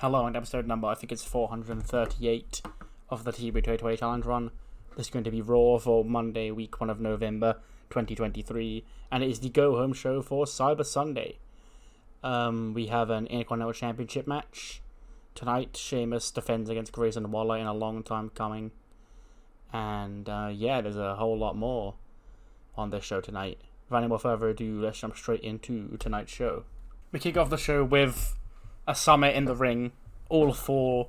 Hello, and episode number, I think it's 438 of the TEW 2020 Challenge Run. This is going to be Raw for Monday, week 1 of November 2023, and it is the go-home show for Cyber Sunday. We have an Intercontinental Championship match. Tonight, Sheamus defends against Grayson Waller in a long time coming. And, there's a whole lot more on this show tonight. Without any more further ado, let's jump straight into tonight's show. We kick off the show with a summit in the ring. All four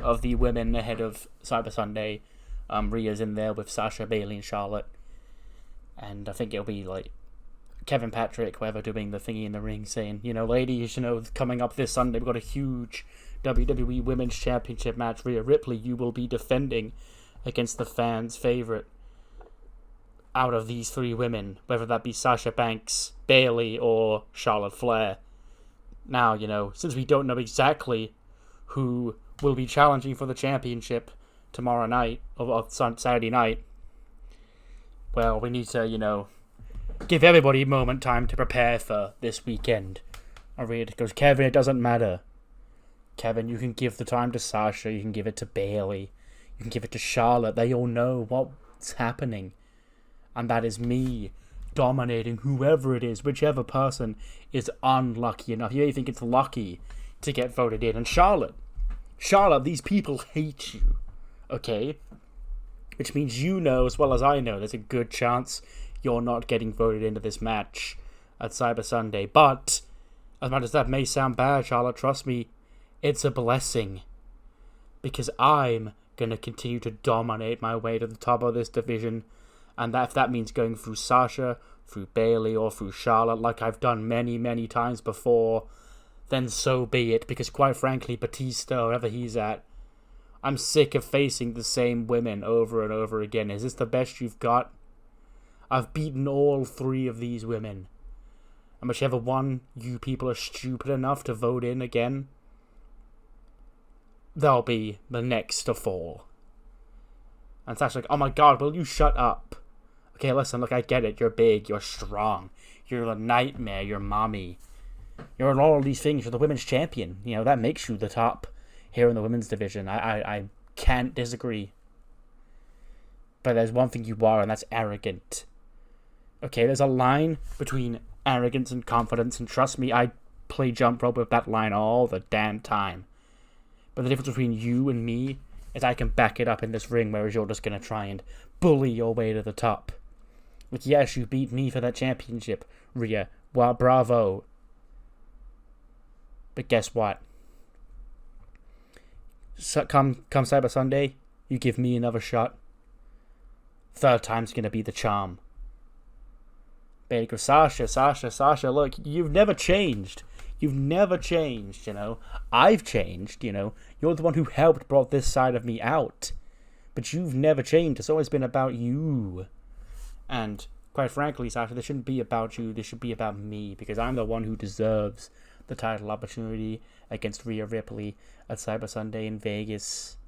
of the women ahead of Cyber Sunday. Rhea's in there with Sasha, Bayley, and Charlotte. And I think it'll be like Kevin Patrick, whoever, doing the thingy in the ring, saying, ladies, coming up this Sunday, we've got a huge WWE Women's Championship match. Rhea Ripley, you will be defending against the fans' favorite out of these three women, whether that be Sasha Banks, Bayley, or Charlotte Flair. Now, since we don't know exactly who will be challenging for the championship tomorrow night, or Saturday night, well, we need to, give everybody a moment time to prepare for this weekend. I read it goes, Kevin, it doesn't matter. Kevin, you can give the time to Sasha, you can give it to Bayley, you can give it to Charlotte. They all know what's happening. And that is me dominating whoever it is, whichever person is unlucky enough. You may think it's lucky to get voted in. And Charlotte, these people hate you, okay? Which means as well as I know, there's a good chance you're not getting voted into this match at Cyber Sunday. But, as much as that may sound bad, Charlotte, trust me, it's a blessing. Because I'm going to continue to dominate my way to the top of this division. And if that means going through Sasha, through Bayley, or through Charlotte, like I've done many, many times before, then so be it. Because quite frankly, Batista, wherever he's at, I'm sick of facing the same women over and over again. Is this the best you've got? I've beaten all three of these women. And whichever one you people are stupid enough to vote in again, they'll be the next to fall. And Sasha's like, oh my god, will you shut up? Okay, listen, look, I get it. You're big, you're strong, you're a nightmare, you're mommy. You're all these things, you're the women's champion. That makes you the top here in the women's division. I can't disagree. But there's one thing you are, and that's arrogant. Okay, there's a line between arrogance and confidence, and trust me, I play jump rope with that line all the damn time. But the difference between you and me is I can back it up in this ring, whereas you're just going to try and bully your way to the top. Like, yes, you beat me for that championship, Rhea. Well, bravo. But guess what? So, come Cyber Sunday, you give me another shot. Third time's going to be the charm. Bayley goes, Sasha, look, you've never changed. You've never changed, I've changed, You're the one who brought this side of me out. But you've never changed. It's always been about you. And, quite frankly, Sasha, this shouldn't be about you. This should be about me. Because I'm the one who deserves the title opportunity against Rhea Ripley at Cyber Sunday in Vegas.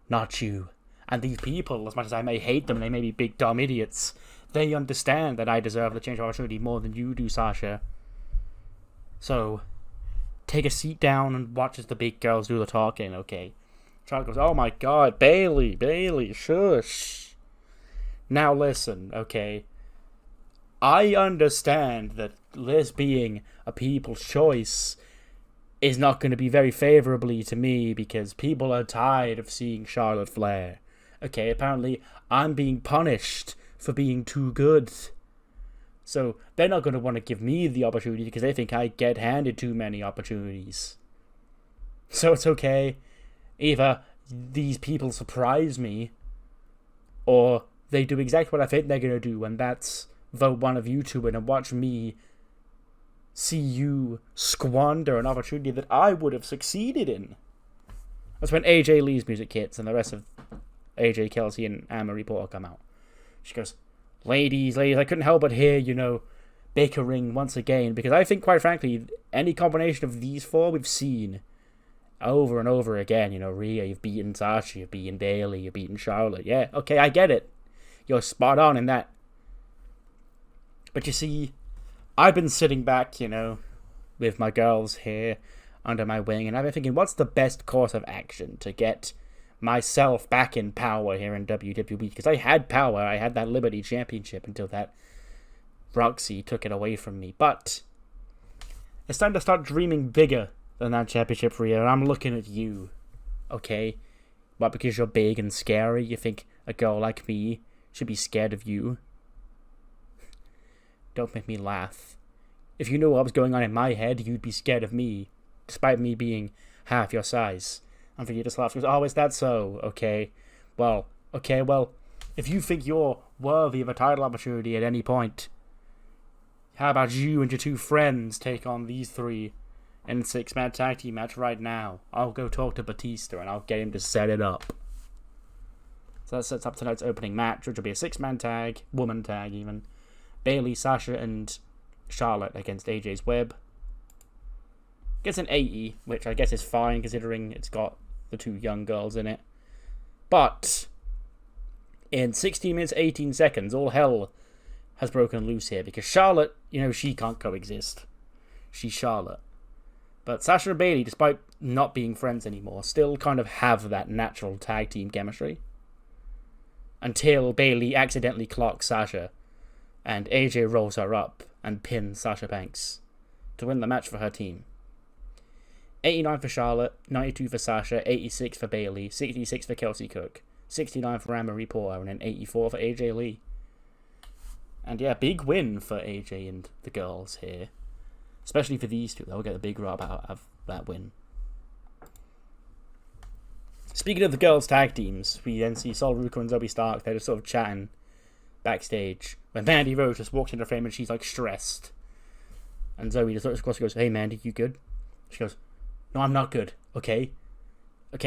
Not you. And these people, as much as I may hate them, they may be big dumb idiots, they understand that I deserve the change opportunity more than you do, Sasha. So, take a seat down and watch as the big girls do the talking, okay? Charlotte goes, oh my god, Bayley, shush. Now listen, okay? I understand that this being a people's choice is not going to be very favorably to me because people are tired of seeing Charlotte Flair. Okay, apparently I'm being punished for being too good. So they're not going to want to give me the opportunity because they think I get handed too many opportunities. So it's okay. Either these people surprise me, or they do exactly what I think they're going to do, and that's vote one of you two in and watch me see you squander an opportunity that I would have succeeded in. That's when AJ Lee's music hits and the rest of AJ Kelsey and Anne-Marie Porter come out. She goes, ladies, I couldn't help but hear, bickering once again, because I think, quite frankly, any combination of these four we've seen over and over again. Rhea, you've beaten Sasha, you've beaten Bayley, you've beaten Charlotte. Yeah, okay, I get it. You're spot on in that. But you see, I've been sitting back, with my girls here. under my wing, and I've been thinking, what's the best course of action to get myself back in power here in WWE? Because I had power, I had that Liberty Championship until that Roxy took it away from me. But it's time to start dreaming bigger than that championship for you, and I'm looking at you, okay? What, because you're big and scary, you think a girl like me should be scared of you? Don't make me laugh. If you knew what was going on in my head, you'd be scared of me, despite me being half your size. And for you to laugh, oh, is that so? Okay, well, if you think you're worthy of a title opportunity at any point, how about you and your two friends take on these three in a 6-man tag team match right now? I'll go talk to Batista and I'll get him to set it up. So that sets up tonight's opening match, which will be a 6-man tag, woman tag even. Bayley, Sasha, and Charlotte against AJ's Web. Gets an 80, which I guess is fine considering it's got the two young girls in it. But in 16 minutes 18 seconds, all hell has broken loose here because Charlotte, she can't coexist. She's Charlotte. But Sasha and Bayley, despite not being friends anymore, still kind of have that natural tag team chemistry. Until Bayley accidentally clocks Sasha and AJ rolls her up and pins Sasha Banks to win the match for her team. 89 for Charlotte, 92 for Sasha, 86 for Bayley, 66 for Kelsey Cook, 69 for Anne-Marie Porter, and then 84 for AJ Lee. And yeah, big win for AJ and the girls here. Especially for these two, they'll get a big rub out of that win. Speaking of the girls' tag teams, we then see Sol Ruca and Zoe Stark. They're just sort of chatting backstage when Mandy Rose just walks into frame and she's like stressed. And Zoe just looks across and goes, "Hey Mandy, you good?" She goes, "No, I'm not good. Okay. Let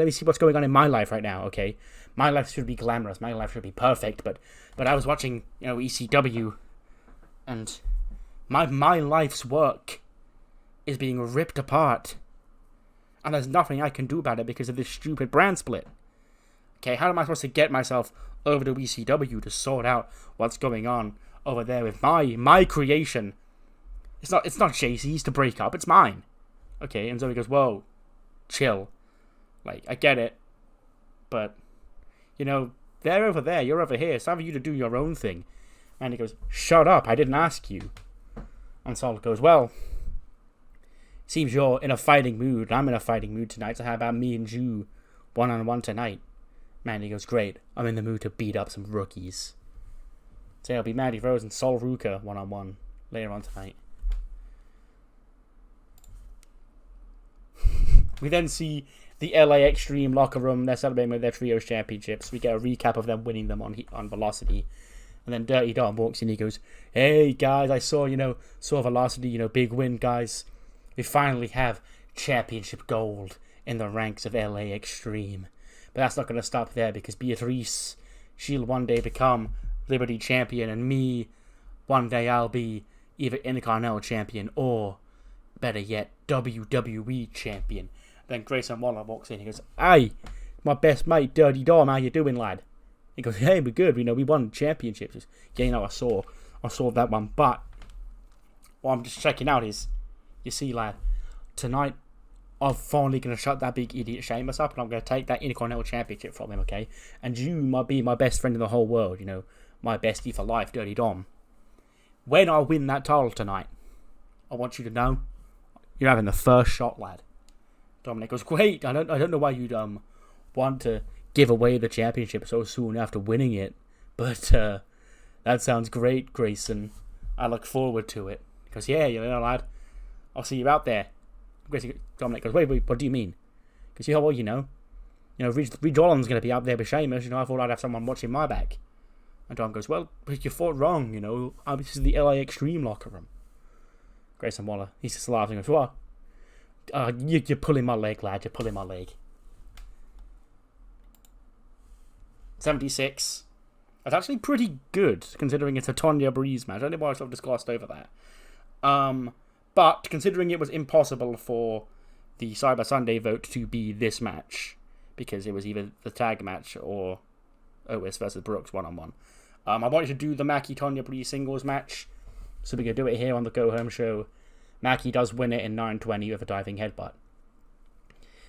me see what's going on in my life right now. Okay, my life should be glamorous. My life should be perfect. But I was watching, ECW, and my life's work is being ripped apart, and there's nothing I can do about it because of this stupid brand split. Okay, how am I supposed to get myself over to ECW to sort out what's going on over there with my creation? It's not Jay-Z's to break up. It's mine. Okay." And Zoe goes, "Whoa, chill. Like, I get it, but they're over there, you're over here. It's time for you to do your own thing." And he goes, "Shut up, I didn't ask you." And Sol goes, "Well, seems you're in a fighting mood. I'm in a fighting mood tonight, so how about me and you one-on-one tonight?" Mandy goes, "Great, I'm in the mood to beat up some rookies." So it'll be Mandy Rose and Sol Ruca one-on-one later on tonight. We then see the LA Extreme locker room. They're celebrating with their trios championships. We get a recap of them winning them on Velocity. And then Dirty Dom walks in. He goes, "Hey guys, I saw Velocity, big win, guys. We finally have championship gold in the ranks of LA Extreme." But that's not going to stop there because Beatrice, she'll one day become Liberty Champion, and me, one day I'll be either Intercontinental Champion or, better yet, WWE Champion. Then Grayson Waller walks in. He goes, "Hey, my best mate, Dirty Dom, how you doing, lad?" He goes, "Hey, we're good. We won championships." He goes, "Yeah, I saw that one. But what I'm just checking out is, you see, lad, tonight I'm finally going to shut that big idiot Sheamus up, and I'm going to take that Intercontinental Championship from him, okay? And you might be my best friend in the whole world, my bestie for life, Dirty Dom. When I win that title tonight, I want you to know you're having the first shot, lad." Dominic goes, "Great, I don't know why you'd want to give away the championship so soon after winning it, but that sounds great, Grayson. I look forward to it." He goes, "Yeah, lad, I'll see you out there." Dominic goes, wait, what do you mean?" Because, Reed Rollins going to be out there with Sheamus, I thought I'd have someone watching my back. And Dom goes, "Well, but you thought wrong, this is the LA Extreme locker room." Grayson Waller, he's just laughing and goes, "What? You're pulling my leg, lad, you're pulling my leg." 76. That's actually pretty good, considering it's a Tonya Breeze match. I don't know why I sort of just glossed over that. But considering it was impossible for the Cyber Sunday vote to be this match, because it was either the tag match or Otis versus Brooks one-on-one, I wanted to do the Mackie Tonya Breeze singles match, so we're going to do it here on the Go Home Show. Mackie does win it in 9:20 with a diving headbutt.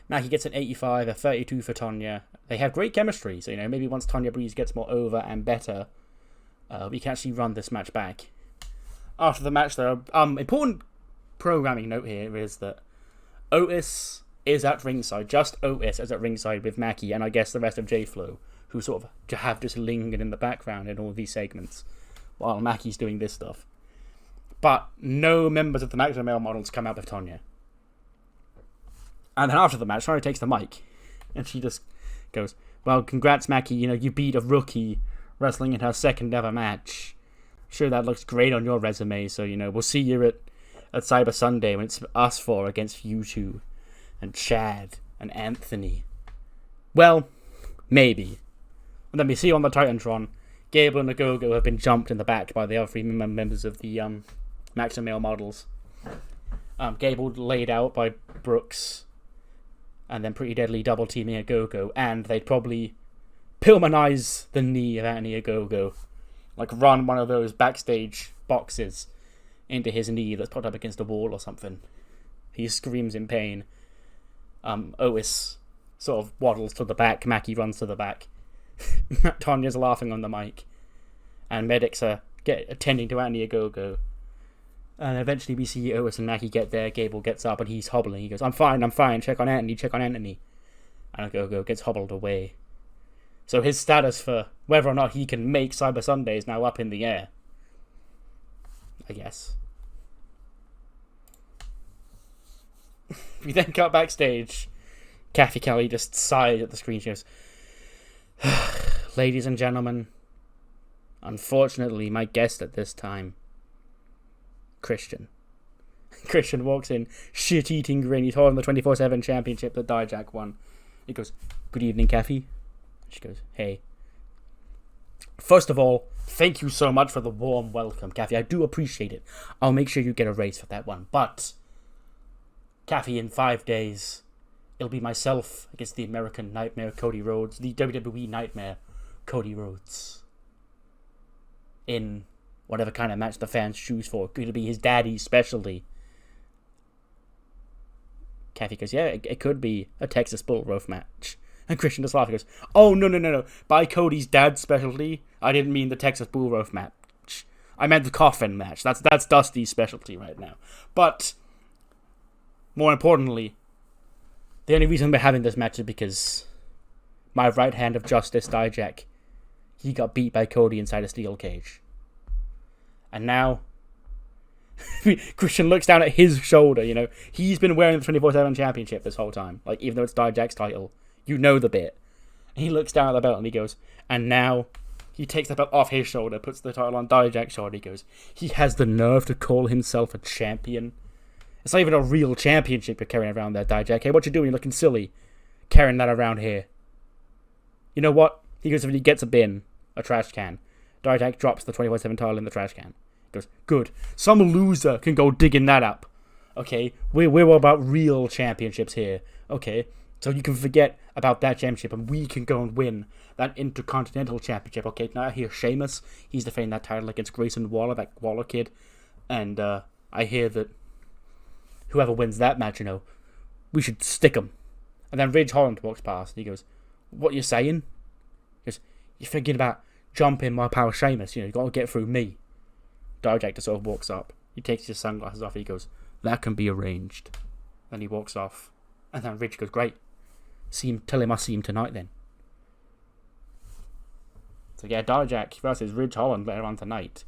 Mackie gets an 85, a 32 for Tonya. They have great chemistry, so maybe once Tonya Breeze gets more over and better, we can actually run this match back. After the match, though, important programming note here is that Otis is at ringside. Just Otis is at ringside with Mackie, and I guess the rest of J-Flow, who sort of have just lingered in the background in all these segments while Mackie's doing this stuff. But no members of the Maximum Male Models come out with Tonya. And then after the match, Tonya takes the mic, and she just goes, well, congrats, Mackie, you beat a rookie wrestling in her second ever match. Sure, that looks great on your resume, so, we'll see you at Cyber Sunday when it's us four against you two, and Chad, and Anthony. Well, maybe. And then we see on the Titantron, Gable and the Go-Go have been jumped in the back by the other three members of the Maximum Male Models. Gable laid out by Brooks, and then Pretty Deadly double teaming a Go-Go, and they'd probably Pillmanize the knee of Anthony Go-Go. Like run one of those backstage boxes into his knee that's put up against a wall or something. He screams in pain. Otis sort of waddles to the back. Mackie runs to the back. Tonya's laughing on the mic. And medics are attending to Anthony Go-Go. And eventually we see Otis and Mackie get there. Gable gets up and he's hobbling. He goes, I'm fine. Check on Anthony. And Go-Go gets hobbled away. So his status for whether or not he can make Cyber Sunday is now up in the air. I guess. We then cut backstage. Kathy Kelly just sighed at the screen. She goes, ladies and gentlemen, unfortunately my guest at this time, Christian. Christian walks in, shit-eating grin. He's holding the 24/7 championship that Dijak won. He goes, good evening, Kathy. She goes, hey. First of all, thank you so much for the warm welcome, Kathy. I do appreciate it. I'll make sure you get a raise for that one. But, Kathy, in 5 days, it'll be myself against the American Nightmare, Cody Rhodes. The WWE Nightmare, Cody Rhodes. In whatever kind of match the fans choose for. It'll be his daddy's specialty. Kathy goes, yeah, it could be a Texas Bull Rope match. And Christian just laughs and goes, oh, no. By Cody's dad's specialty, I didn't mean the Texas Bull Rope match. I meant the coffin match. That's Dusty's specialty right now. But, more importantly, the only reason we're having this match is because my right hand of justice, Dijak, he got beat by Cody inside a steel cage. And now, Christian looks down at his shoulder, He's been wearing the 24/7 championship this whole time. Like, even though it's Dijak's title. You know the bit. And he looks down at the belt and he goes, and now he takes the belt off his shoulder, puts the title on Dijak's shoulder. He goes, he has the nerve to call himself a champion. It's not even a real championship you're carrying around there, Dijak. Hey, what you doing? You're looking silly carrying that around here. You know what? He goes, if he gets a bin, a trash can. Dijak drops the 24/7 title in the trash can. He goes, good. Some loser can go digging that up. Okay, we're all about real championships here. Okay. So you can forget about that championship and we can go and win that Intercontinental Championship. Okay, now I hear Sheamus, he's defending that title against Grayson Waller, that Waller kid. And I hear that whoever wins that match, we should stick him. And then Ridge Holland walks past and he goes, what you saying? He goes, you're thinking about jumping my pal Sheamus, you got to get through me. Dijak just sort of walks up. He takes his sunglasses off and he goes, that can be arranged. Then he walks off. And then Ridge goes, great. Tell him I see him tonight then. So yeah, Dijak versus Ridge Holland later on tonight.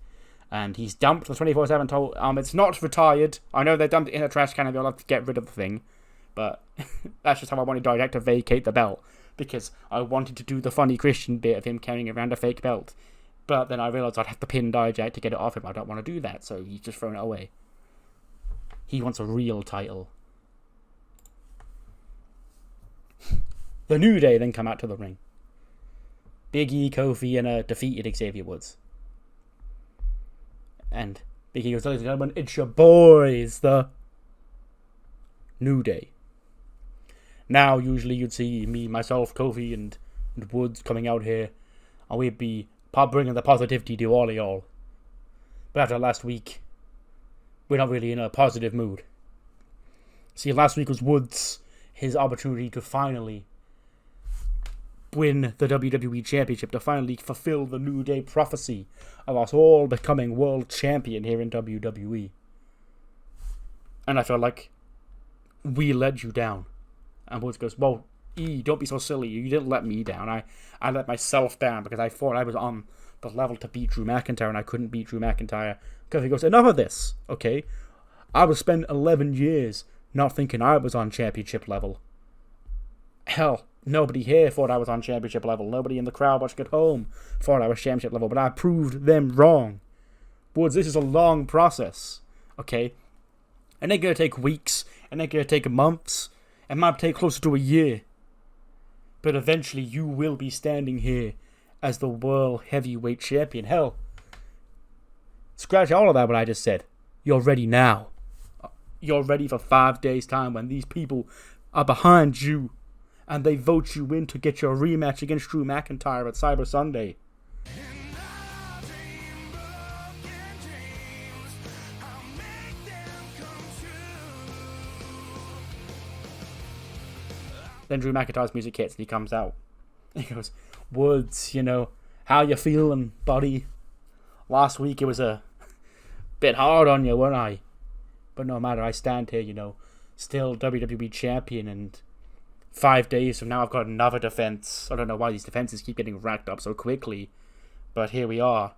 And he's dumped the 24/7 title. It's not retired. I know they dumped it in a trash can and they'll have to get rid of the thing. But that's just how I wanted Dijak to vacate the belt. Because I wanted to do the funny Christian bit of him carrying around a fake belt. But then I realised I'd have to pin Dijak to get it off him. I don't want to do that. So he's just thrown it away. He wants a real title. The New Day then come out to the ring. Big E, Kofi, and a defeated Xavier Woods. And Big E goes, ladies and gentlemen, it's your boys, the New Day. Now, usually you'd see me, myself, Kofi, and Woods coming out here, and we'd be bringing the positivity to all of y'all. But after last week, we're not really in a positive mood. See, last week was Woods, his opportunity to finally win the WWE Championship, to finally fulfill the New Day prophecy of us all becoming world champion here in WWE. And I felt like we let you down. And Woods goes, well, don't be so silly. You didn't let me down. I let myself down because I thought I was on the level to beat Drew McIntyre and I couldn't beat Drew McIntyre. Because he goes, enough of this, okay? I was spent 11 years not thinking I was on championship level. Hell, nobody here thought I was on championship level. Nobody in the crowd watching at home thought I was championship level, but I proved them wrong. Woods, this is a long process, okay? And they're going to take weeks, and they're going to take months, and might take closer to a year. But eventually you will be standing here as the World Heavyweight Champion. Hell, scratch all of that what I just said. You're ready now. You're ready for 5 days' time when these people are behind you and they vote you in to get your rematch against Drew McIntyre at Cyber Sunday. Then Drew McIntyre's music hits and he comes out. He goes, Woods, how you feeling, buddy? Last week it was a bit hard on you, weren't I? But no matter, I stand here, still WWE Champion, and 5 days from now I've got another defense. I don't know why these defenses keep getting racked up so quickly, but here we are.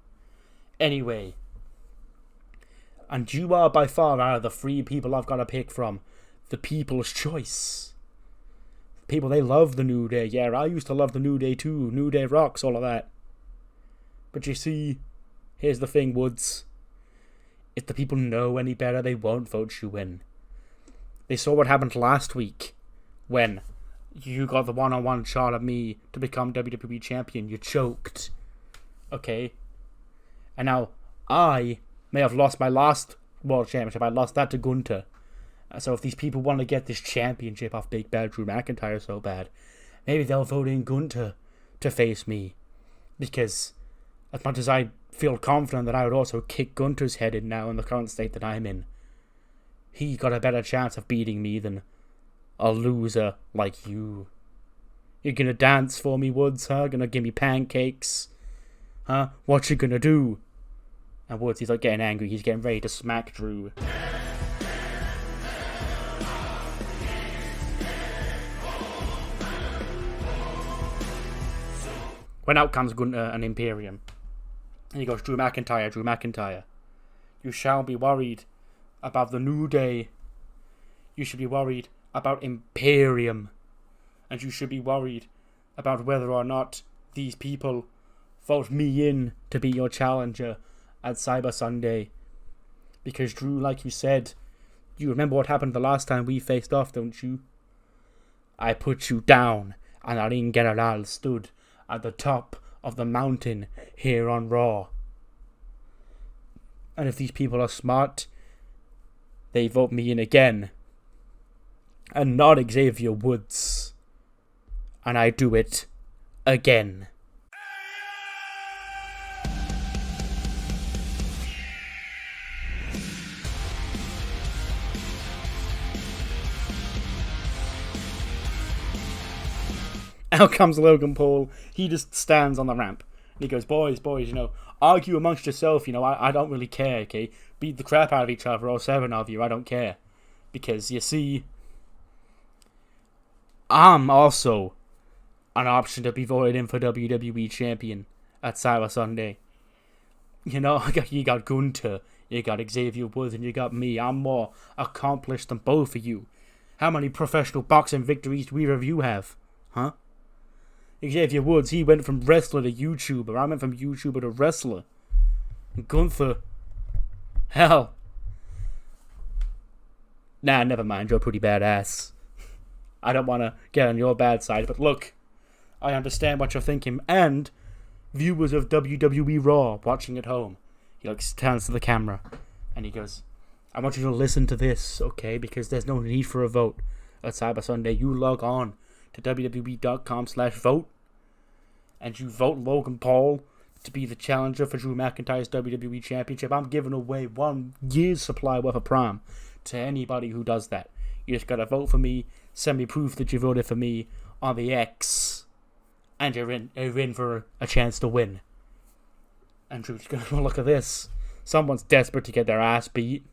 Anyway, and you are by far out of the 3 people I've got to pick from the people's choice. People, they love the New Day. Yeah, I used to love the New Day too. New Day rocks, all of that. But you see, here's the thing, Woods. If the people know any better, they won't vote you in. They saw what happened last week when you got the one-on-one shot at me to become WWE Champion. You choked. Okay? And now, I may have lost my last World Championship. I lost that to Gunther. So if these people want to get this championship off Big Bad Drew McIntyre so bad, maybe they'll vote in Gunther to face me. Because as much as I feel confident that I would also kick Gunther's head in now in the current state that I'm in, he got a better chance of beating me than a loser like you. You're gonna dance for me, Woods, huh? Gonna give me pancakes? Huh? What you gonna do? And Woods, he's like getting angry. He's getting ready to smack Drew. When out comes Gunther and Imperium. And he goes, Drew McIntyre. You shall be worried about the New Day. You should be worried about Imperium. And you should be worried about whether or not these people vote me in to be your challenger at Cyber Sunday. Because Drew, like you said, you remember what happened the last time we faced off, don't you? I put you down, and Ring General stood at the top of the mountain here on Raw. And if these people are smart, they vote me in again. And not Xavier Woods. And I do it again. Out comes Logan Paul. He just stands on the ramp. And he goes, boys, argue amongst yourself. I don't really care, okay? Beat the crap out of each other, all 7 of you. I don't care. Because, you see, I'm also an option to be voted in for WWE Champion at Cyber Sunday. You got Gunther, you got Xavier Woods, and you got me. I'm more accomplished than both of you. How many professional boxing victories do either of you have? Huh? Xavier Woods, he went from wrestler to YouTuber. I went from YouTuber to wrestler. And Gunther, hell. Nah, never mind. You're pretty badass. I don't want to get on your bad side, but look, I understand what you're thinking. And viewers of WWE Raw watching at home. He turns to the camera and he goes, I want you to listen to this, okay? Because there's no need for a vote at Cyber Sunday. You log on to WWE.com/vote and you vote Logan Paul to be the challenger for Drew McIntyre's WWE Championship. I'm giving away 1 year's supply worth of Prime to anybody who does that. You just gotta vote for me, send me proof that you voted for me on the X, and you're in for a chance to win. And Drew's gonna look at this. Someone's desperate to get their ass beat.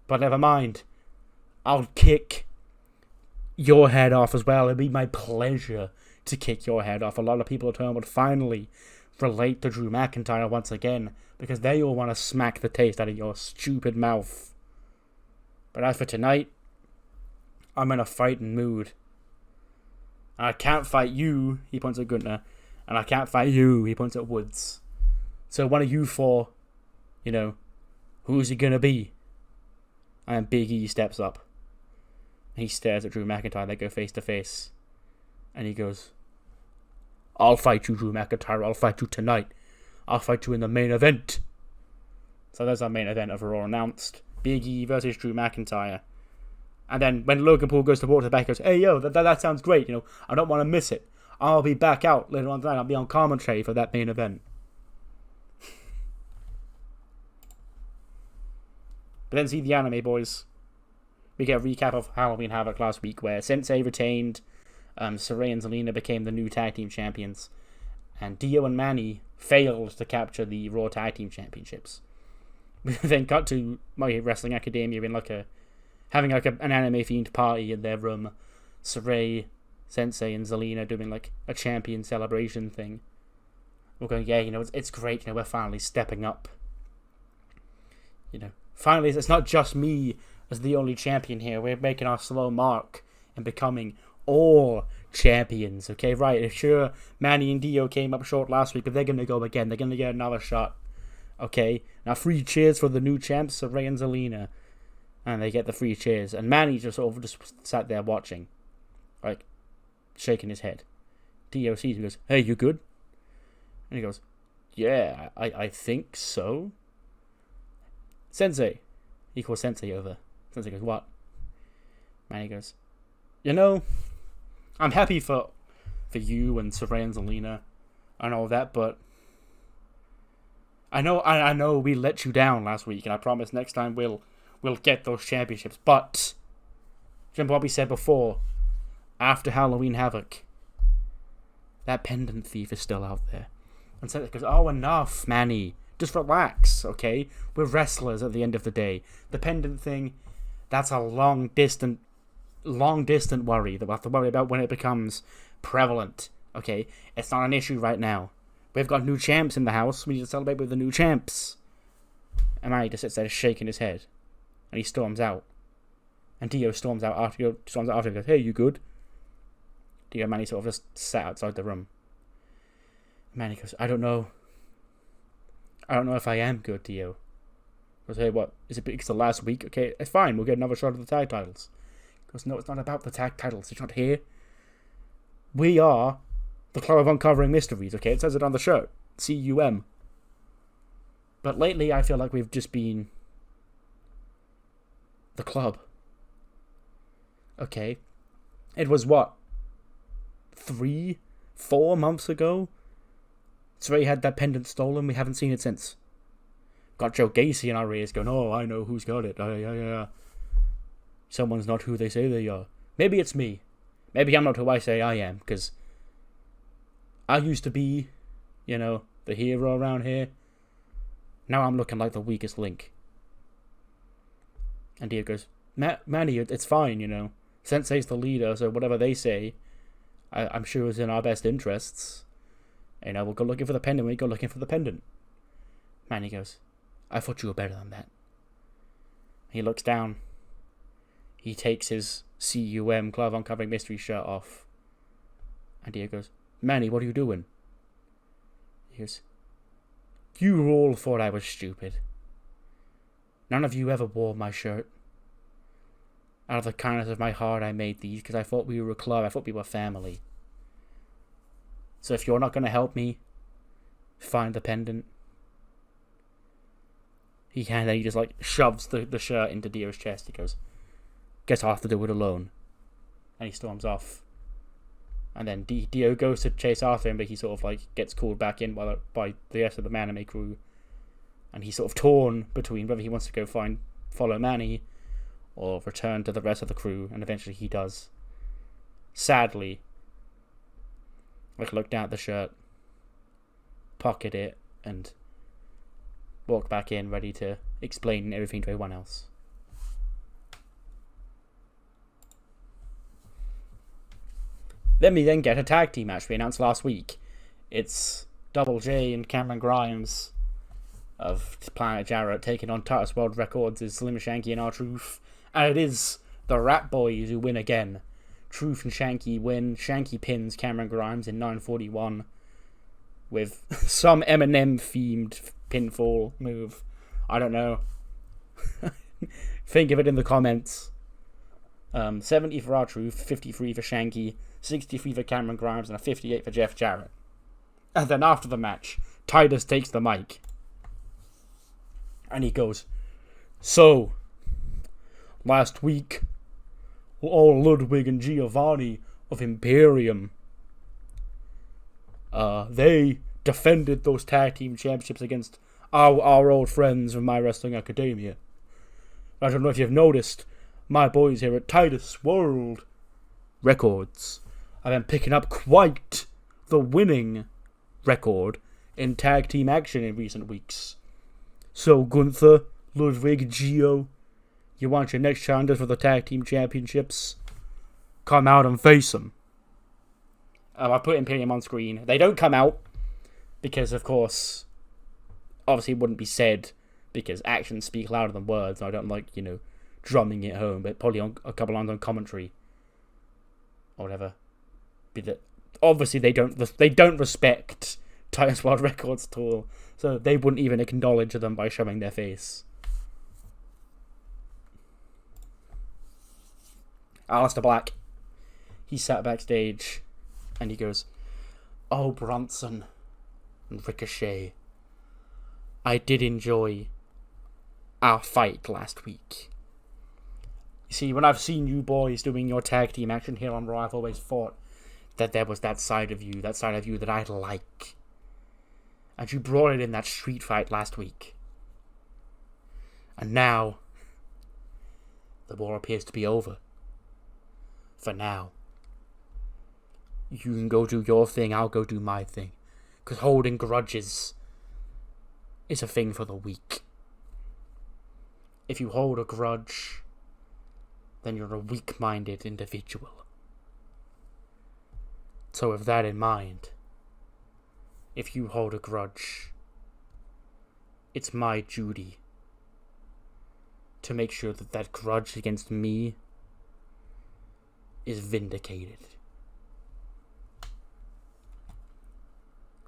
But never mind. I'll kick your head off as well. It'd be my pleasure to kick your head off. A lot of people at home would finally relate to Drew McIntyre once again, because they all want to smack the taste out of your stupid mouth. But as for tonight, I'm in a fighting mood. And I can't fight you, he points at Gunther, and I can't fight you, he points at Woods. So one of you four, who's he gonna be? And Big E steps up. He stares at Drew McIntyre. They go face to face. And he goes, I'll fight you, Drew McIntyre. I'll fight you tonight. I'll fight you in the main event. So there's our main event of Raw announced. Big E versus Drew McIntyre. And then when Logan Paul goes to walk to the back, he goes, hey, yo, that sounds great. I don't want to miss it. I'll be back out later on tonight. I'll be on commentary for that main event. But then see the anime, boys. We get a recap of Halloween Havoc last week, where Sensei retained, Saray and Zelina became the new tag team champions, and Dio and Manny failed to capture the Raw tag team championships. We then cut to My Wrestling Academia in having an anime themed party in their room. Saray, Sensei, and Zelina doing a champion celebration thing. We're going, yeah, it's great. We're finally stepping up. Finally, it's not just me as the only champion here. We're making our slow mark and becoming all champions. Okay, right. Sure, Manny and Dio came up short last week, but they're going to go again. They're going to get another shot. Okay, now 3 cheers for the new champs, Saray and Zelina. And they get the 3 cheers. And Manny just sat there watching. Shaking his head. Dio sees him and goes, hey, you good? And he goes, yeah, I think so. Sensei. He calls Sensei over. Sensei goes, what? Manny goes, I'm happy for you and Saray and Zelina and all that, but I know we let you down last week, and I promise next time we'll get those championships. But remember what we said before, after Halloween Havoc, that pendant thief is still out there. And Sensei goes, oh, enough, Manny. Just relax, okay? We're wrestlers at the end of the day. The pendant thing, that's a long distant worry that we'll have to worry about when it becomes prevalent, okay? It's not an issue right now. We've got new champs in the house. We need to celebrate with the new champs. And Manny just sits there shaking his head. And he storms out. And Dio storms out after him and goes, hey, you good? Dio and Manny sort of just sat outside the room. And Manny goes, I don't know if I am good, Dio. I goes, hey, what? Is it because the last week? Okay, it's fine. We'll get another shot at the tag titles. He goes, no, it's not about the tag titles. It's not here. We are the Club of Uncovering Mysteries, okay? It says it on the shirt. CUM. But lately, I feel like we've just been the club. Okay. It was what? 3-4 months ago? Saray had that pendant stolen. We haven't seen it since. Got Joe Gacy in our ears going, oh, I know who's got it. Yeah. Someone's not who they say they are. Maybe it's me. Maybe I'm not who I say I am, because I used to be, the hero around here. Now I'm looking like the weakest link. And Dio goes, Manny, it's fine, Sensei's the leader, so whatever they say, I'm sure is in our best interests. We'll go looking for the pendant. We go looking for the pendant. Manny goes, I thought you were better than that. He looks down. He takes his CUM Club Uncovering Mystery shirt off. And Dio goes, Manny, what are you doing? He goes, you all thought I was stupid. None of you ever wore my shirt. Out of the kindness of my heart, I made these because I thought we were a club. I thought we were family. So if you're not going to help me find the pendant, he just shoves the shirt into Dio's chest. He goes, guess I'll have to do it alone. And he storms off. And then Dio goes to chase after him, but he sort of like gets called back in by the rest of the Anime crew. And he's sort of torn between whether he wants to go follow Manny or return to the rest of the crew, and eventually he does. Sadly, look down at the shirt, pocket it, and walk back in, ready to explain everything to everyone else. Then we get a tag team match we announced last week. It's Double J and Cameron Grimes of Planet Jarrett taking on Titus World Records' Slim Shanky and R-Truth. And it is the Rat Boys who win again. Truth and Shanky win. Shanky pins Cameron Grimes in 9:41 with some Eminem themed pinfall move. I don't know. Think of it in the comments. 70 for R-Truth, 53 for Shanky, 63 for Cameron Grimes, and a 58 for Jeff Jarrett. And then after the match, Titus takes the mic. And he goes, "So, last week, all Ludwig and Giovanni of Imperium, they defended those tag team championships against our old friends from My Wrestling Academia. I don't know if you've noticed, my boys here at Titus World Records have been picking up quite the winning record in tag team action in recent weeks. So Gunther, Ludwig, Gio, you want your next challengers for the tag team championships? Come out and face them." I put Imperium on screen. They don't come out because, of course, obviously it wouldn't be said because actions speak louder than words. I don't like, drumming it home, but probably on a couple lines on commentary or whatever. Obviously they don't respect Titus World Records at all, so they wouldn't even acknowledge them by showing their face. Aleister Black, he sat backstage and he goes, "Oh, Bronson and Ricochet, I did enjoy our fight last week. You see, when I've seen you boys doing your tag team action here on Raw, I've always thought that there was that side of you that I like. And you brought it in that street fight last week. And now, the war appears to be over. For now. You can go do your thing, I'll go do my thing. Because holding grudges is a thing for the weak. If you hold a grudge, then you're a weak-minded individual. So with that in mind, if you hold a grudge, it's my duty to make sure that that grudge against me is vindicated."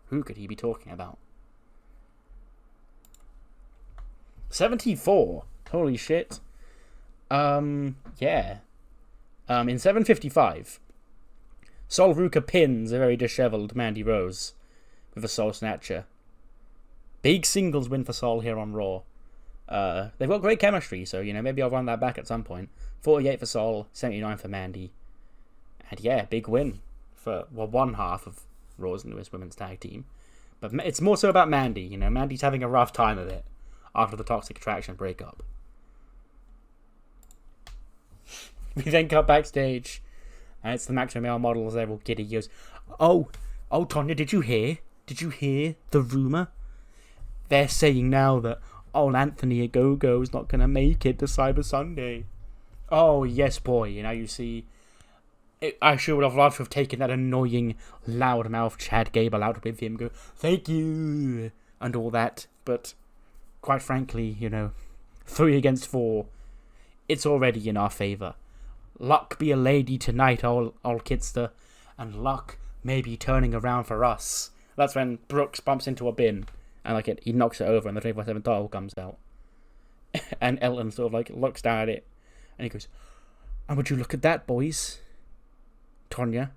Who could he be talking about? 74. Holy shit. Yeah. In 7:55, Sol Ruca pins a very disheveled Mandy Rose with a Soul Snatcher. Big singles win for Sol here on Raw. They've got great chemistry, so, maybe I'll run that back at some point. 48 for Sol, 79 for Mandy. And yeah, big win for, one half of Raw's newest women's tag team. But it's more so about Mandy, Mandy's having a rough time of it after the Toxic Attraction breakup. We then cut backstage, and it's the Maximum Male models. They're all giddy. He goes, Oh, Tonya, did you hear? Did you hear the rumour? They're saying now that old Anthony Ogogo is not going to make it to Cyber Sunday. Oh, yes, boy. You see, I sure would have loved to have taken that annoying, loudmouth Chad Gable out with him, go, "Thank you," and all that. But, quite frankly, 3 against 4, it's already in our favour. Luck be a lady tonight, old kidster, and luck may be turning around for us. That's when Brooks bumps into a bin, and he knocks it over, and the 24/7 title comes out. And Elton sort of looks down at it, and he goes, "And would you look at that, boys? Tonya,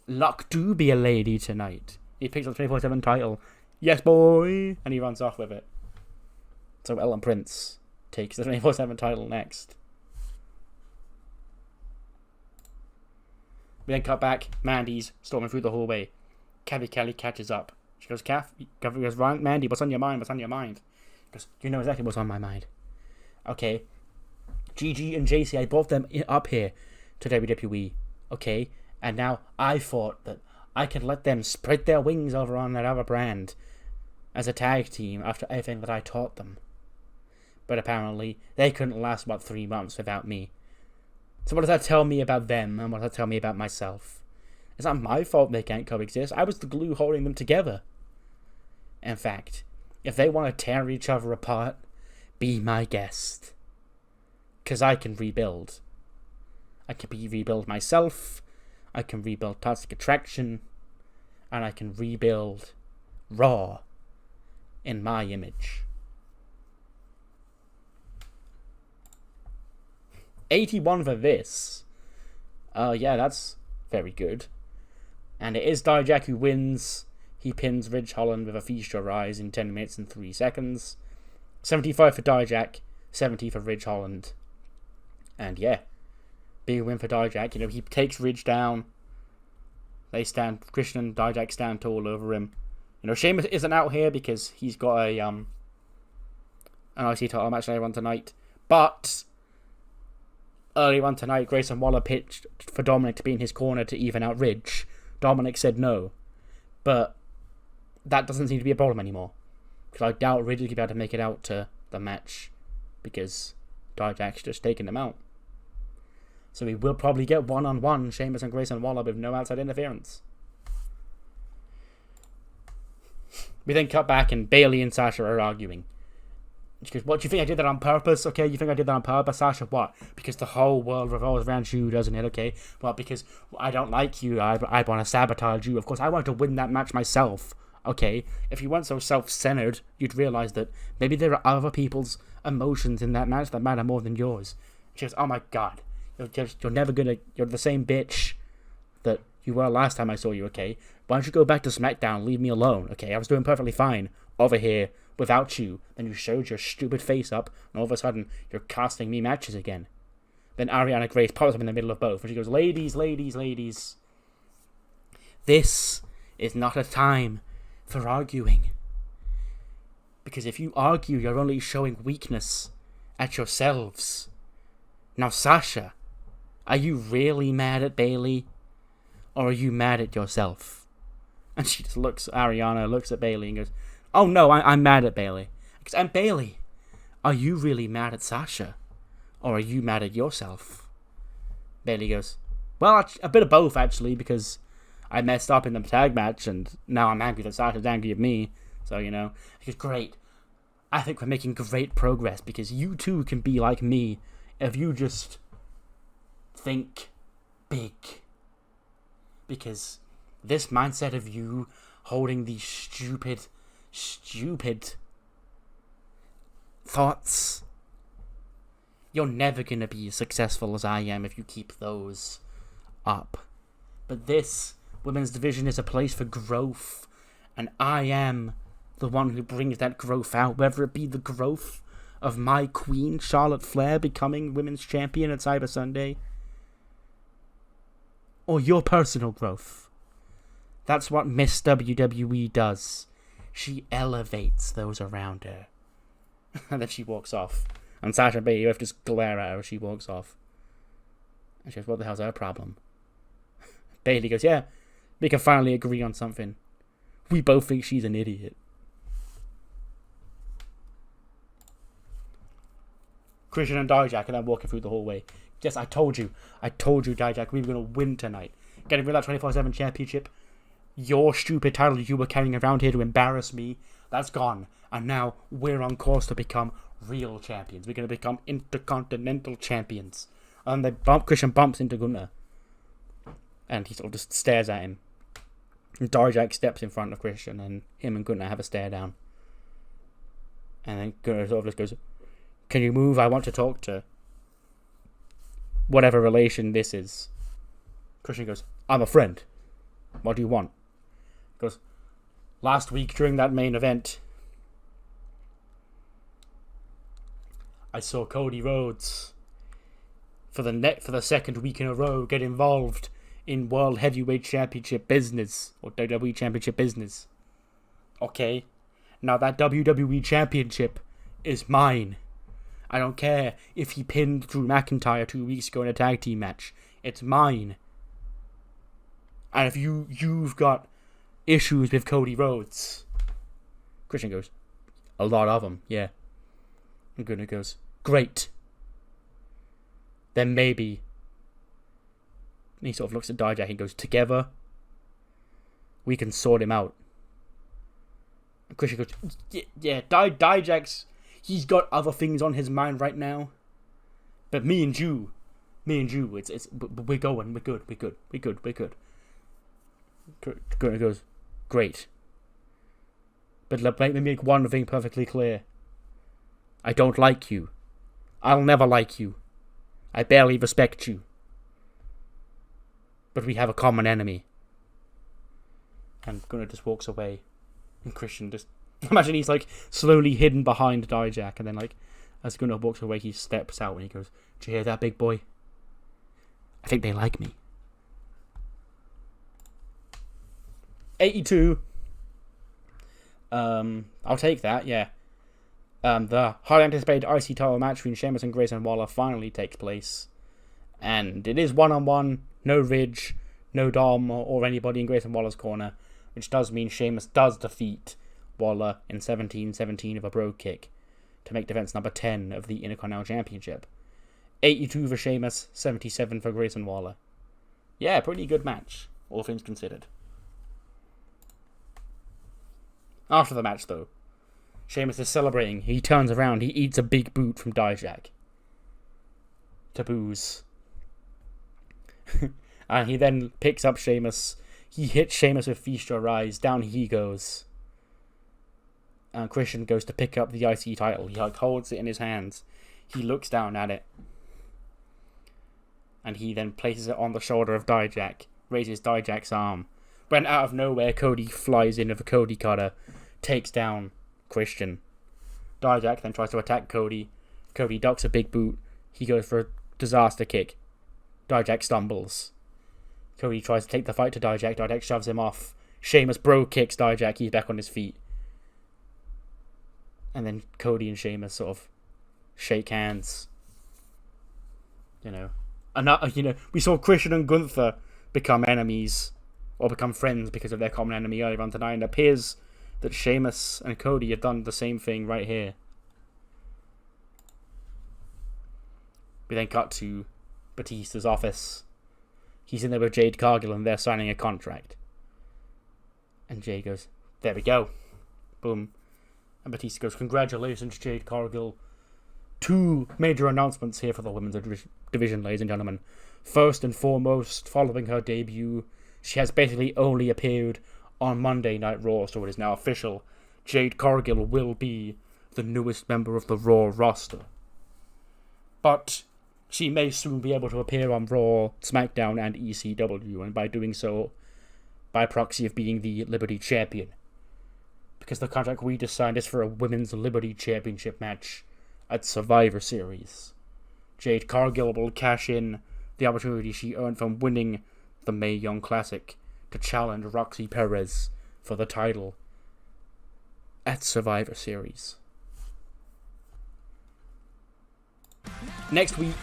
luck do be a lady tonight." He picks up the 24/7 title. "Yes, boy," and he runs off with it. So Elton Prince takes the 24/7 title next. We then cut back. Mandy's storming through the hallway. Cabby Kelly catches up. She goes, Ryan, Mandy, what's on your mind? What's on your mind? He goes, you know exactly what's on my mind. Okay. Gigi and JC, I brought them up here to WWE. Okay. And now I thought that I could let them spread their wings over on that other brand as a tag team after everything that I taught them. But apparently, they couldn't last about 3 months without me. So what does that tell me about them, and what does that tell me about myself? It's not my fault they can't coexist. I was the glue holding them together. In fact, if they want to tear each other apart, be my guest. 'Cause I can rebuild. I can rebuild myself, I can rebuild Toxic Attraction, and I can rebuild Raw in my image. 81 for this. Yeah, that's very good. And it is Dijak who wins. He pins Ridge Holland with a Feast Your Eyes in 10 minutes and 3 seconds. 75 for Dijak, 70 for Ridge Holland. And yeah, big win for Dijak. You know, he takes Ridge down. They stand, Christian and Dijak stand tall over him. You know, Sheamus isn't out here because he's got an IC title match later on tonight. But earlier on tonight, Grayson Waller pitched for Dominic to be in his corner to even out Ridge. Dominic said no. But that doesn't seem to be a problem anymore. Because I doubt Ridge will be able to make it out to the match. Because Dijak's just taken him out. So we will probably get one-on-one Sheamus and Grayson Waller with no outside interference. We then cut back and Bayley and Sasha are arguing. She goes, what, do you think I did that on purpose? Okay, you think I did that on purpose, Sasha? What? Because the whole world revolves around you, doesn't it? Okay. Well, because I don't like you. I want to sabotage you. Of course, I want to win that match myself. Okay. If you weren't so self-centered, you'd realize that maybe there are other people's emotions in that match that matter more than yours. She goes, oh my god. You're never gonna... You're the same bitch that you were last time I saw you, okay? Why don't you go back to SmackDown? Leave me alone, okay? I was doing perfectly fine over here without you. Then you showed your stupid face up, and all of a sudden, you're casting me matches again. Then Ariana Grace pops up in the middle of both, and she goes, ladies, ladies, ladies. This is not a time for arguing. Because if you argue, you're only showing weakness at yourselves. Now, Sasha, are you really mad at Bayley? Or are you mad at yourself? And she just Ariana looks at Bayley and goes, oh no, I'm mad at Bayley. And Bayley, are you really mad at Sasha? Or are you mad at yourself? Bayley goes, well, a bit of both actually, because I messed up in the tag match and now I'm angry that Sasha's angry at me. So, you know, he goes, great. I think we're making great progress because you too can be like me if you just think big. Because this mindset of you holding these stupid thoughts, you're never going to be as successful as I am if you keep those up. But this women's division is a place for growth, and I am the one who brings that growth out, whether it be the growth of my queen, Charlotte Flair, becoming women's champion at Cyber Sunday, or your personal growth. That's what Miss WWE does. She elevates those around her. And then she walks off. And Sasha and Bayley have to just glare at her as she walks off. And she goes, what the hell's her problem? Bayley goes, yeah, we can finally agree on something. We both think she's an idiot. Christian and Dijak are then walking through the hallway. Yes, I told you, Dijak, we were going to win tonight. Getting rid of that 24/7 championship. Your stupid title you were carrying around here to embarrass me, that's gone. And now we're on course to become real champions. We're going to become Intercontinental champions. And Christian bumps into Gunnar. And he sort of just stares at him. And Dijak steps in front of Christian, and him and Gunnar have a stare down. And then Gunnar sort of just goes, can you move? I want to talk to whatever relation this is. Christian goes, I'm a friend. What do you want? He goes, last week during that main event, I saw Cody Rhodes for the second week in a row get involved in World Heavyweight Championship business, or WWE Championship business. Okay? Now that WWE Championship is mine. I don't care if he pinned Drew McIntyre 2 weeks ago in a tag team match. It's mine. And if you've got issues with Cody Rhodes, Christian goes, a lot of them, yeah. And Gunnar goes, great. Then maybe. And he sort of looks at Dijak and goes, together, we can sort him out. And Christian goes, yeah, Dijak's, he's got other things on his mind right now. But me and you, it's we're going, we're good. Gunnar goes, great. But let me make one thing perfectly clear. I don't like you. I'll never like you. I barely respect you. But we have a common enemy. And Gunnar just walks away. And Christian just... Imagine he's like slowly hidden behind Dijak. And then like, as Gunnar walks away, he steps out and he goes, "Did you hear that, big boy? I think they like me." 82. I'll take that, yeah. The highly anticipated IC title match between Sheamus and Grayson Waller finally takes place. And it is one-on-one, no Ridge, no Dom or anybody in Grayson Waller's corner, which does mean Sheamus does defeat Waller in 17-17 of a Brogue Kick to make defense number 10 of the Intercontinental Championship. 82 for Sheamus, 77 for Grayson Waller. Yeah, pretty good match, all things considered. After the match, though, Sheamus is celebrating. He turns around. He eats a big boot from Dijak. To Boogs. And he then picks up Sheamus. He hits Sheamus with Feast Your Eyes. Down he goes. And Christian goes to pick up the IC title. He holds it in his hands. He looks down at it. And he then places it on the shoulder of Dijak. Raises Dijak's arm. When out of nowhere, Cody flies in with a Cody cutter. Takes down Christian. Dijak then tries to attack Cody. Cody ducks a big boot. He goes for a disaster kick. Dijak stumbles. Cody tries to take the fight to Dijak. Dijak shoves him off. Sheamus Brogue kicks Dijak. He's back on his feet. And then Cody and Sheamus sort of shake hands. We saw Christian and Gunther become enemies, or become friends because of their common enemy earlier on tonight. And it appears that Sheamus and Cody have done the same thing right here. We then cut to Batista's office. He's in there with Jade Cargill and they're signing a contract. And Jade goes, "There we go." Boom. And Batista goes, "Congratulations, Jade Cargill. 2 major announcements here for the women's division, ladies and gentlemen. First and foremost, following her debut, she has basically only appeared on Monday Night Raw, so it is now official. Jade Cargill will be the newest member of the Raw roster. But she may soon be able to appear on Raw, SmackDown, and ECW, and by doing so, by proxy of being the Liberty Champion. Because the contract we just signed is for a Women's Liberty Championship match at Survivor Series. Jade Cargill will cash in the opportunity she earned from winning the Mae Young Classic to challenge Roxy Perez for the title at Survivor Series. Next week,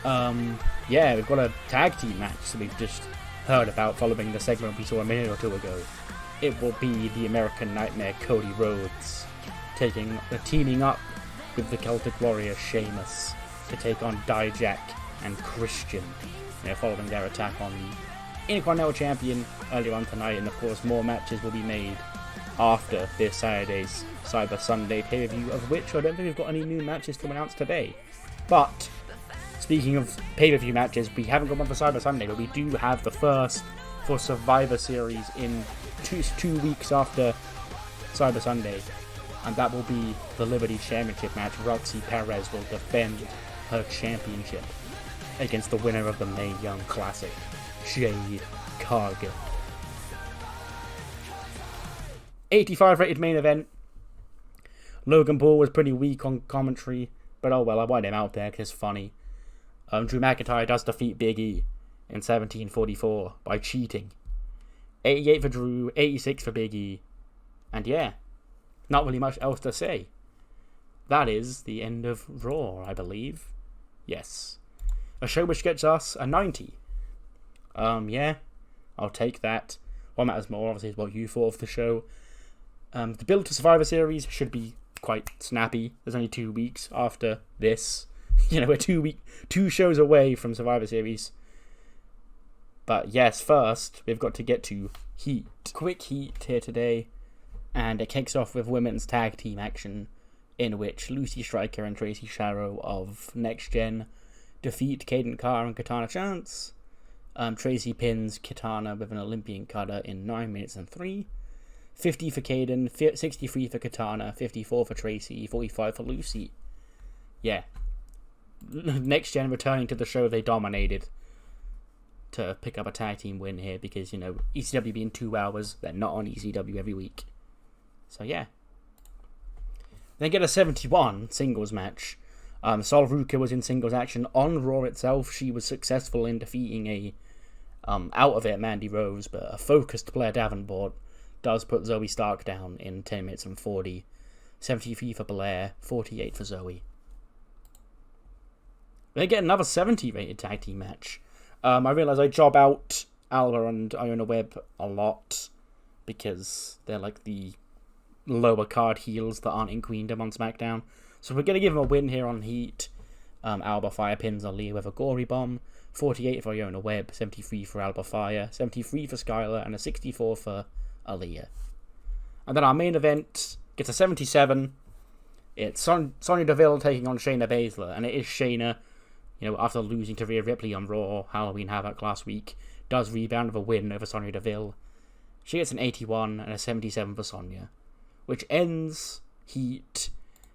we've got a tag team match that we've just heard about following the segment we saw a minute or two ago. It will be the American Nightmare Cody Rhodes teaming up with the Celtic Warrior Sheamus to take on Dijak and Christian. Following their attack on the Intercontinental Champion earlier on tonight, and of course more matches will be made after this Saturday's Cyber Sunday pay-per-view, of which I don't think we've got any new matches to announce today. But speaking of pay-per-view matches, we haven't got one for Cyber Sunday, but we do have the first for Survivor Series in 2 weeks after Cyber Sunday, and that will be the Liberty Championship match. Roxy Perez will defend her championship against the winner of the Mae Young Classic, Jade Cargill. 85 rated main event. Logan Paul was pretty weak on commentary, but oh well, I want him out there because it's funny. Drew McIntyre does defeat Big E in 1744 by cheating. 88 for Drew, 86 for Big E. And yeah, not really much else to say. That is the end of Raw, I believe. Yes. A show which gets us a 90. Yeah, I'll take that. What matters more, obviously, is what you thought of the show. The build to Survivor Series should be quite snappy. There's only 2 weeks after this. We're 2 shows away from Survivor Series. But yes, first, we've got to get to Heat. Quick Heat here today. And it kicks off with women's tag team action, in which Lucy Stryker and Tracy Sharrow of Next Gen defeat Kaden Carr and Katana Chance. Tracy pins Katana with an Olympian cutter in 9 minutes and 3. 50 for Kaden, 63 for Katana, 54 for Tracy, 45 for Lucy. Yeah. Next Gen returning to the show they dominated to pick up a tag team win here because, ECW being 2 hours, they're not on ECW every week. So yeah. They get a 71 singles match. Sol Ruca was in singles action on Raw itself. She was successful in defeating a out of it Mandy Rose, but a focused Blair Davenport does put Zoe Stark down in 10 minutes and 40. 73 for Blair, 48 for Zoe. They get another 70 rated tag team match. I realise I job out Alba and Iona Webb a lot because they're like the lower card heels that aren't in Queendom on SmackDown. So we're going to give them a win here on Heat. Alba Fire pins Aaliyah with a gory bomb. 48 for Iona Webb, 73 for Alba Fire, 73 for Skylar, and a 64 for Aaliyah. And then our main event gets a 77. It's Sonya Deville taking on Shayna Baszler, and it is Shayna, after losing to Rhea Ripley on Raw Halloween Havoc last week, does rebound with a win over Sonya Deville. She gets an 81 and a 77 for Sonya, which ends Heat,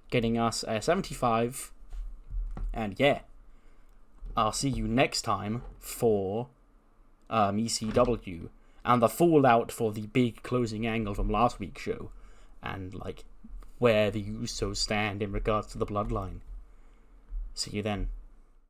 getting us a 75. And yeah, I'll see you next time for ECW and the fallout for the big closing angle from last week's show and where the Usos stand in regards to the bloodline. See you then.